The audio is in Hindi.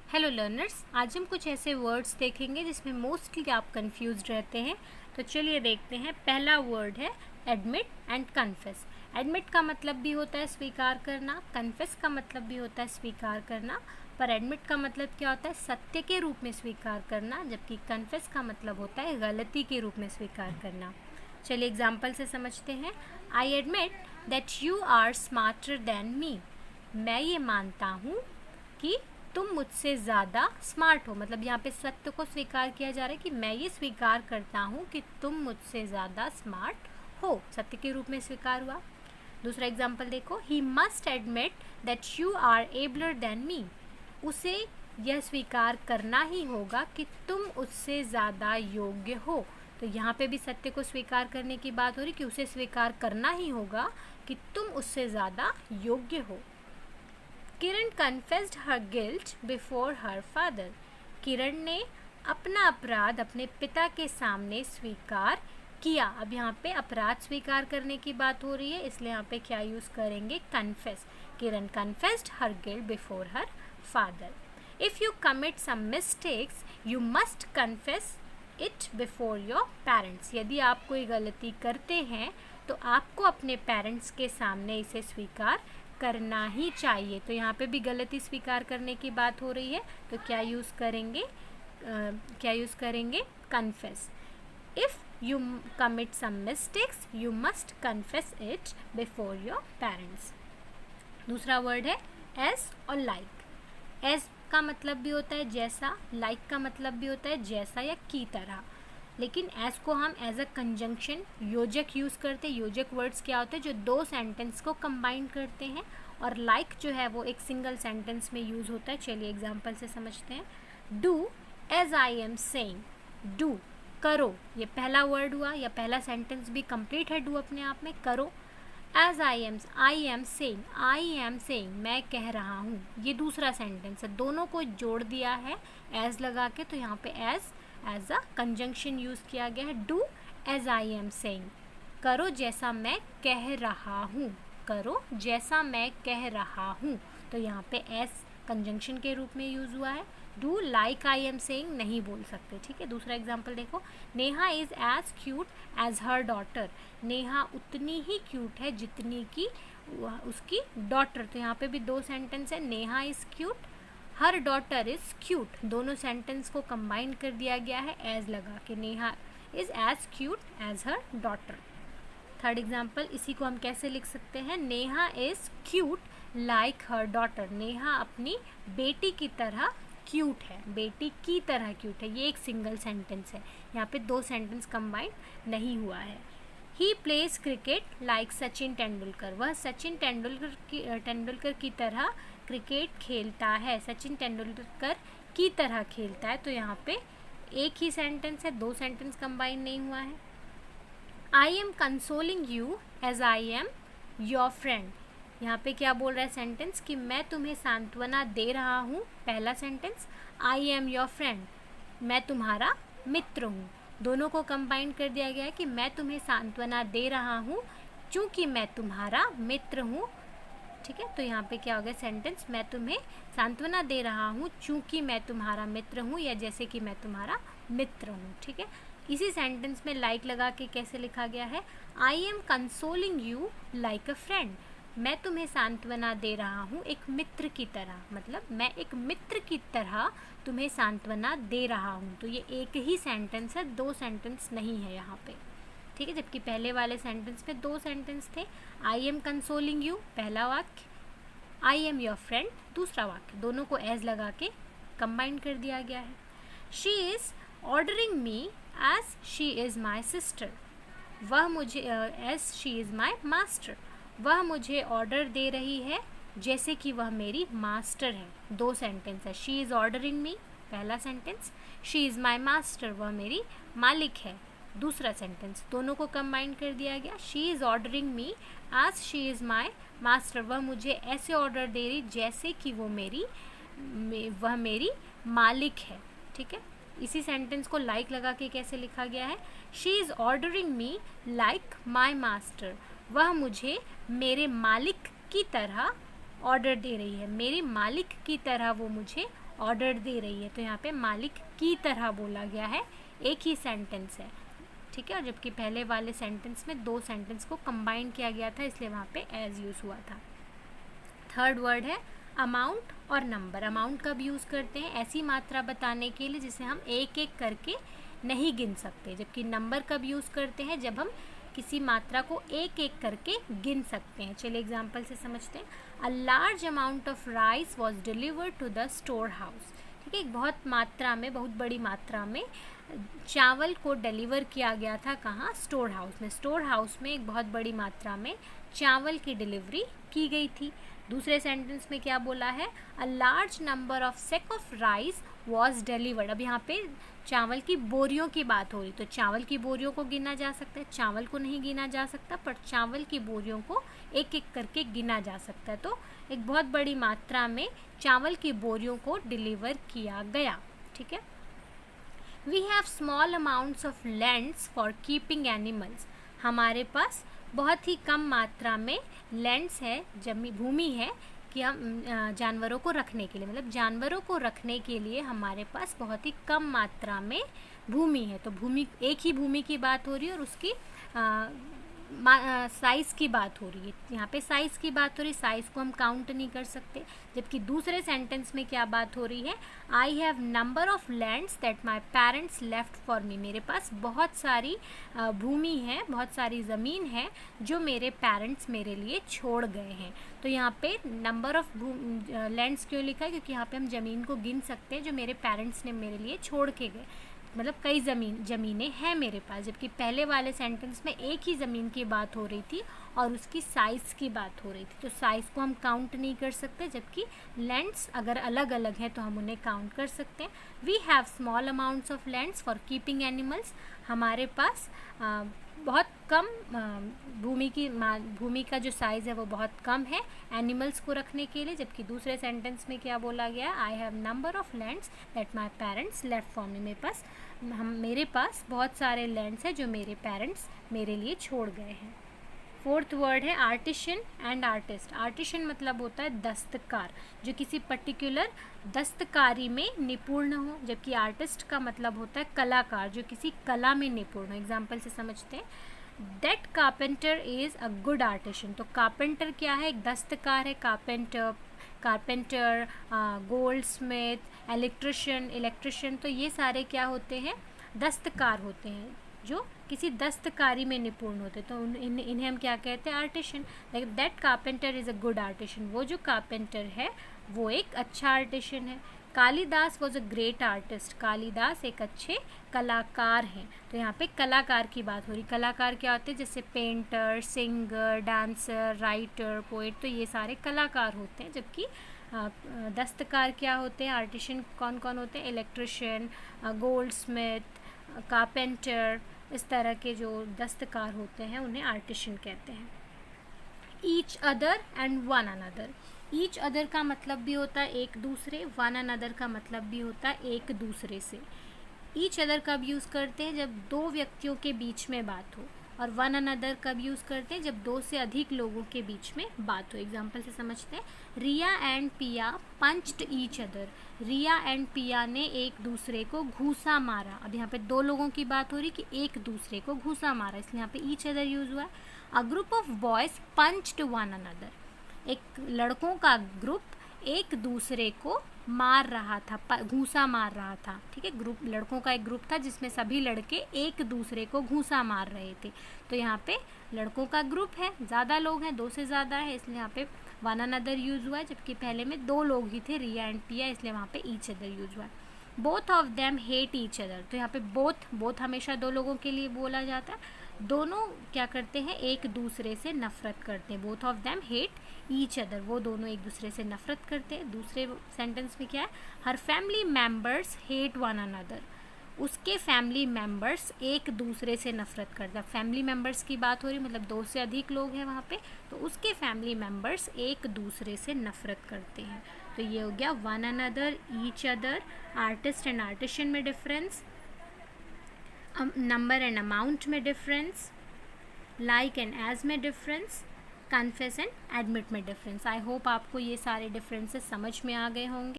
हेलो लर्नर्स, आज हम कुछ ऐसे वर्ड्स देखेंगे जिसमें मोस्टली आप कंफ्यूज रहते हैं। तो चलिए देखते हैं। पहला वर्ड है एडमिट एंड कन्फेस। एडमिट का मतलब भी होता है स्वीकार करना, कन्फेस का मतलब भी होता है स्वीकार करना, पर एडमिट का मतलब क्या होता है? सत्य के रूप में स्वीकार करना, जबकि कन्फेस का मतलब होता है गलती के रूप में स्वीकार करना। चलिए एग्जाम्पल से समझते हैं। I admit that you are smarter than me. मैं ये मानता हूँ कि तुम मुझसे ज़्यादा स्मार्ट हो। मतलब यहाँ पे सत्य को स्वीकार किया जा रहा है कि मैं ये स्वीकार करता हूँ कि तुम मुझसे ज़्यादा स्मार्ट हो, सत्य के रूप में स्वीकार हुआ। दूसरा एग्जाम्पल देखो, he must admit that you are abler than me. उसे यह स्वीकार करना ही होगा कि तुम उससे ज़्यादा योग्य हो। तो यहाँ पे भी सत्य को स्वीकार करने की बात हो रही कि उसे स्वीकार करना ही होगा कि तुम उससे ज़्यादा योग्य हो। किरण confessed her guilt before her father. किरण ने अपना अपराध अपने पिता के सामने स्वीकार किया। अब यहाँ पे अपराध स्वीकार करने की बात हो रही है, इसलिए यहाँ पे क्या यूज़ करेंगे? Confess. Kiran confessed her guilt before her father. If you commit some mistakes you must confess it before your parents. यदि आप कोई गलती करते हैं तो आपको अपने पेरेंट्स के सामने इसे स्वीकार करना ही चाहिए। तो यहाँ पे भी गलती स्वीकार करने की बात हो रही है, तो क्या यूज़ करेंगे? Confess. If you commit some mistakes you must confess it before your parents. दूसरा वर्ड है एज और लाइक। एज का मतलब भी होता है जैसा, लाइक का मतलब भी होता है जैसा या की तरह, लेकिन एज को हम एज अ कंजंक्शन योजक यूज़ करते हैं। योजक वर्ड्स क्या होते हैं? जो दो सेंटेंस को कंबाइन करते हैं। और लाइक जो है वो एक सिंगल सेंटेंस में यूज़ होता है। चलिए एग्जांपल से समझते हैं। Do as I am saying. Do, करो, ये पहला वर्ड हुआ या पहला सेंटेंस भी कंप्लीट है डू अपने आप में, करो। एज आई एम सेइंग, मैं कह रहा हूँ, ये दूसरा सेंटेंस है। दोनों को जोड़ दिया है एज लगा के, तो यहाँ पे एज अ कंजंक्शन यूज़ किया गया है। Do as I am saying, करो जैसा मैं कह रहा हूँ, करो जैसा मैं कह रहा हूँ। तो यहाँ पे एज कंजंक्शन के रूप में यूज़ हुआ है। Do like I am saying नहीं बोल सकते, ठीक है। दूसरा एग्जाम्पल देखो। Neha is as cute as her daughter. Neha उतनी ही क्यूट है जितनी की उसकी डॉटर। तो यहाँ पे भी दो सेंटेंस है। Neha is cute, her daughter is cute. दोनों सेंटेंस को कंबाइन कर दिया गया है एज लगा के। Neha is as cute as her daughter. Third example, इसी को हम कैसे लिख सकते हैं? Neha is cute like her daughter. Neha अपनी बेटी की तरह क्यूट है, बेटी की तरह क्यूट है। ये एक सिंगल सेंटेंस है, यहाँ पे दो सेंटेंस कंबाइन नहीं हुआ है। He plays cricket like Sachin Tendulkar. वह सचिन तेंदुलकर की तरह क्रिकेट खेलता है, सचिन तेंदुलकर की तरह खेलता है। तो यहाँ पे एक ही सेंटेंस है, दो सेंटेंस कंबाइन नहीं हुआ है। I am consoling you as I am your friend. यहाँ पे क्या बोल रहा है सेंटेंस? कि मैं तुम्हें सांत्वना दे रहा हूँ, पहला sentence. I am your friend, मैं तुम्हारा मित्र हूँ। दोनों को कंबाइन कर दिया गया है कि मैं तुम्हें सांत्वना दे रहा हूँ चूँकि मैं तुम्हारा मित्र हूँ, ठीक है। तो यहाँ पे क्या हो गया सेंटेंस? मैं तुम्हें सांत्वना दे रहा हूँ चूँकि मैं तुम्हारा मित्र हूँ, या जैसे कि मैं तुम्हारा मित्र हूँ, ठीक है। इसी सेंटेंस में लाइक लगा के कैसे लिखा गया है? I am consoling you like a friend. मैं तुम्हें सांत्वना दे रहा हूँ एक मित्र की तरह, मतलब मैं एक मित्र की तरह तुम्हें सांत्वना दे रहा हूँ। तो ये एक ही सेंटेंस है, दो सेंटेंस नहीं है यहाँ पे, ठीक है। जबकि पहले वाले सेंटेंस में दो सेंटेंस थे। आई एम कंसोलिंग यू पहला वाक्य, आई एम योर फ्रेंड दूसरा वाक्य, दोनों को एज लगा के कंबाइन कर दिया गया है। She is ordering me as she is my sister. वह मुझे as she is my master. वह मुझे ऑर्डर दे रही है जैसे कि वह मेरी मास्टर है। दो सेंटेंस है। शी इज़ ऑर्डरिंग मी पहला sentence, she is my master, वह मेरी मालिक है दूसरा सेंटेंस। दोनों को कंबाइन कर दिया गया। She is ordering me as she is my master. वह मुझे ऐसे ऑर्डर दे रही जैसे कि वह मेरी मालिक है, ठीक है। इसी सेंटेंस को लाइक लगा के कैसे लिखा गया है? She is ordering me like my master. वह मुझे मेरे मालिक की तरह ऑर्डर दे रही है, मेरे मालिक की तरह वो मुझे ऑर्डर दे रही है, तो यहाँ पे मालिक की तरह बोला गया है, एक ही सेंटेंस है, ठीक है। और जबकि पहले वाले सेंटेंस में 2 सेंटेंस को कंबाइन किया गया था, इसलिए वहाँ पे एज यूज़ हुआ था। थर्ड वर्ड है अमाउंट और नंबर। अमाउंट कब यूज़ करते हैं? ऐसी मात्रा बताने के लिए जिसे हम एक एक करके नहीं गिन सकते। जबकि नंबर कब यूज़ करते हैं? जब हम किसी मात्रा को एक एक करके गिन सकते हैं। चलिए एग्जाम्पल से समझते हैं। A large amount of rice was delivered to the store house. ठीक है, एक बहुत मात्रा में, बहुत बड़ी मात्रा में चावल को डिलीवर किया गया था। कहाँ? स्टोर हाउस में। स्टोर हाउस में एक बहुत बड़ी मात्रा में चावल की डिलीवरी की गई थी। दूसरे सेंटेंस में क्या बोला है? A large number of sake of rice was delivered. अब यहाँ पे चावल की बोरियों की बात हो रही, तो चावल की बोरियों को गिना जा सकता है, चावल को नहीं गिना जा सकता, पर चावल की बोरियों को एक एक करके गिना जा सकता है। तो एक बहुत बड़ी मात्रा में चावल की बोरियों को डिलीवर किया गया। ठीक है। We have small amounts of lands for keeping animals. हमारे पास बहुत ही कम मात्रा में लैंड्स है, भूमि है कि हम जानवरों को रखने के लिए, मतलब जानवरों को रखने के लिए हमारे पास बहुत ही कम मात्रा में भूमि है। तो भूमि, एक ही भूमि की बात हो रही है और उसकी साइज़ की बात हो रही है। यहाँ पे साइज़ की बात हो रही है, साइज़ को हम काउंट नहीं कर सकते। जबकि दूसरे सेंटेंस में क्या बात हो रही है? I have number of lands that my parents left for me. मेरे पास बहुत सारी भूमि है, बहुत सारी ज़मीन है जो मेरे पेरेंट्स मेरे लिए छोड़ गए हैं। तो यहाँ पे नंबर ऑफ लैंड्स क्यों लिखा है? क्योंकि यहाँ पे हम ज़मीन को गिन सकते हैं जो मेरे पेरेंट्स ने मेरे लिए छोड़ के गए, मतलब कई ज़मीनें हैं मेरे पास। जबकि पहले वाले सेंटेंस में एक ही ज़मीन की बात हो रही थी और उसकी साइज़ की बात हो रही थी, तो साइज़ को हम काउंट नहीं कर सकते। जबकि लैंड्स अगर अलग अलग हैं तो हम उन्हें काउंट कर सकते हैं। We have small amounts of lands for keeping animals. हमारे पास बहुत कम भूमि का जो साइज़ है वो बहुत कम है एनिमल्स को रखने के लिए। जबकि दूसरे सेंटेंस में क्या बोला गया? I have number of lands that my parents left for me. मेरे पास बहुत सारे लैंड्स हैं जो मेरे पेरेंट्स मेरे लिए छोड़ गए हैं। फोर्थ वर्ड है आर्टिशन एंड आर्टिस्ट। आर्टिशन मतलब होता है दस्तकार, जो किसी पर्टिकुलर दस्तकारी में निपुण हो। जबकि आर्टिस्ट का मतलब होता है कलाकार, जो किसी कला में निपुण हो। एग्जाम्पल से समझते हैं। That carpenter is a good artisan. तो कारपेंटर क्या है? एक दस्तकार है। कारपेंटर, गोल्ड स्मिथ, इलेक्ट्रिशियन, तो ये सारे क्या होते हैं? दस्तकार होते हैं, जो किसी दस्तकारी में निपुण होते। तो इन्हें हम क्या कहते हैं? Artisan. Like that carpenter is a good artisan. वो जो कारपेंटर है वो एक अच्छा आर्टिशन है। Kalidas was a great artist. Kalidas एक अच्छे कलाकार हैं। तो यहाँ पे कलाकार की बात हो रही। कलाकार क्या होते हैं? जैसे painter, singer, dancer, writer, poet, तो ये सारे कलाकार होते हैं। जबकि दस्तकार क्या होते हैं? आर्टिशन कौन कौन होते हैं? इलेक्ट्रिशियन, गोल्ड स्मिथ, कारपेंटर, इस तरह के जो दस्तकार होते हैं उन्हें आर्टिशन कहते हैं। Each other and one another. Each other का मतलब भी होता है एक दूसरे, वन अनदर का मतलब भी होता है एक दूसरे से। ईच अदर कब यूज़ करते हैं? जब दो व्यक्तियों के बीच में बात हो। और वन अनदर कब यूज़ करते हैं? जब दो से अधिक लोगों के बीच में बात हो। एग्जाम्पल से समझते हैं। Riya and Piya punched each other. Riya and Piya ने एक दूसरे को घूसा मारा। अब यहाँ पे दो लोगों की बात हो रही कि एक दूसरे को घूसा मारा, इसलिए यहाँ पे ईच अदर यूज़ हुआ है। A group of boys punched one another. एक लड़कों का ग्रुप एक दूसरे को मार रहा था, घूंसा मार रहा था। ठीक है, ग्रुप, लड़कों का एक ग्रुप था जिसमें सभी लड़के एक दूसरे को घूंसा मार रहे थे। तो यहाँ पे लड़कों का ग्रुप है, ज़्यादा लोग हैं, दो से ज़्यादा है, इसलिए यहाँ पे वन अनदर यूज़ हुआ है। जबकि पहले में दो लोग ही थे, रिया एंड पिया, इसलिए वहाँ पे ईच अदर यूज़ हुआ है। Both of them hate each other. तो यहाँ पे बोथ हमेशा दो लोगों के लिए बोला जाता है। दोनों क्या करते हैं? एक दूसरे से नफरत करते हैं। Both of them hate each other, वो दोनों एक दूसरे से नफरत करते हैं। दूसरे सेंटेंस में क्या है? हर family members hate one another. उसके फैमिली मेम्बर्स एक दूसरे से नफरत करते हैं। फैमिली मेम्बर्स की बात हो रही, मतलब दो से अधिक लोग हैं वहाँ पे, तो उसके फैमिली मेम्बर्स एक दूसरे से नफरत करते हैं। तो ये हो गया one another, each other, artist and artisan में डिफरेंस, नंबर एंड अमाउंट में डिफरेंस, लाइक एंड एज में डिफरेंस, कन्फेस एंड एडमिट में डिफरेंस। आई होप आपको ये सारे डिफरेंसेस समझ में आ गए होंगे।